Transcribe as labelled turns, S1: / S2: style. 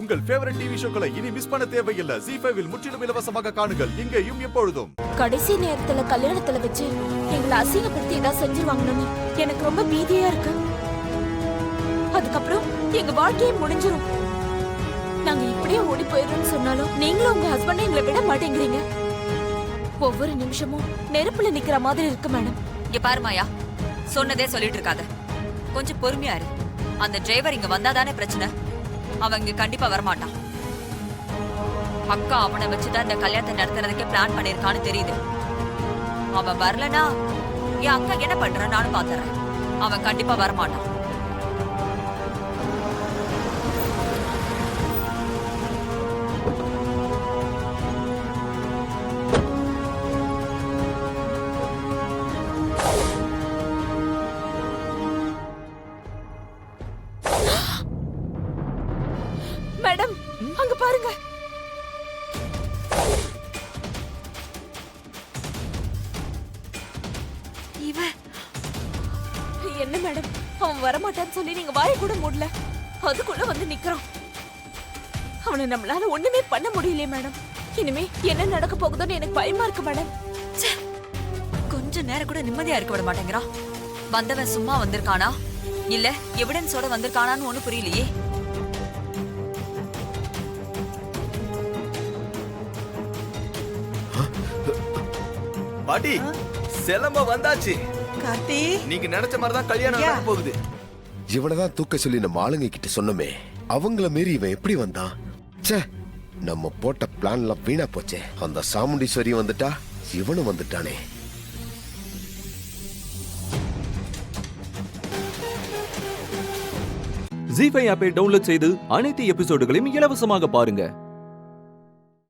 S1: உங்கள் favourite TV ஷோக்களை இனி miss பண்ண தேவையில்லை. ZEE5 இல் முற்றிலும் இலவசமாக காணுங்கள். இங்கேயும் எப்பொழுதும்.
S2: கடைசி நேரத்துல கல்யாணத்துல வச்சு எங்களை அசிங்கப்படுத்தி ஏதாவது செஞ்சிருவாங்கன்னு எனக்கு ரொம்ப பீதியா இருக்கு. அதுக்கப்புறம் எங்க வாழ்க்கையே முடிஞ்சிரும். நாங்க இப்படியே ஓடி போயிடுறோம்னு சொன்னாலும் நீங்களும் உங்க ஹஸ்பண்ட் எங்களை விட மாட்டேங்கிறீங்க. ஒவ்வொரு நிமிஷமும் நெருப்புல நிக்கிற மாதிரி இருக்கு மேடம்.
S3: இங்க பாரு மாயா, சொன்னதே சொல்லிட்டு இருக்காத. கொஞ்சம் பொறுமையா இரு. அந்த டிரைவர் இங்க வந்தாதானே பிரச்சனை. அவன் இங்க கண்டிப்பா வரமாட்டான். அக்கா அவனை வச்சுதான் இந்த கல்யாணத்தை நடத்துறதுக்கே பிளான் பண்ணிருக்கான்னு தெரியுது. அவன் வரலனா என் அக்கா என்ன பண்ற நானும் பாத்துறேன். அவன் கண்டிப்பா வரமாட்டான்.
S2: மேடம், அங்க பாருங்க. என்ன மேடம், அவன் வரமாட்டான்னு சொல்லி நீங்க வாய கூட மூடல, அதுக்குள்ள வந்து நிக்கிறான். அவனை நம்மளால ஒண்ணுமே பண்ண முடியலையே மேடம். இனிமே என்ன நடக்க போகுதுன்னு எனக்கு பயமா இருக்கு மேடம்.
S3: கொஞ்ச நேரம் கூட நிம்மதியா இருக்க விட மாட்டேங்கிறான். வந்தவன் சும்மா வந்திருக்கானா இல்ல எவிடன்ஸோட வந்திருக்கானான்னு ஒண்ணு புரியலையே.
S4: பாட்டி, செலம்ப வந்தாச்சு.
S5: கார்த்தி,
S4: நீங்க நினைச்ச மாதிரி தான் கல்யாணம் நடக்க போகுது.
S6: இவனதான் தூக்க சொல்லி நம்ம ஆளுங்க கிட்ட சொன்னமே, அவங்கள மீறி இவன் எப்படி வந்தான்? ச்சே, நம்ம போட்ட பிளான்லாம் வீணா போச்சே. அந்த சாமுண்டீஸ்வரி வந்துட்டா, இவனும் வந்துட்டானே.
S7: ZEE5 ஆப்பை டவுன்லோட் செய்து அனைத்து எபிசோடுகளையும் இலவசமாக பாருங்க.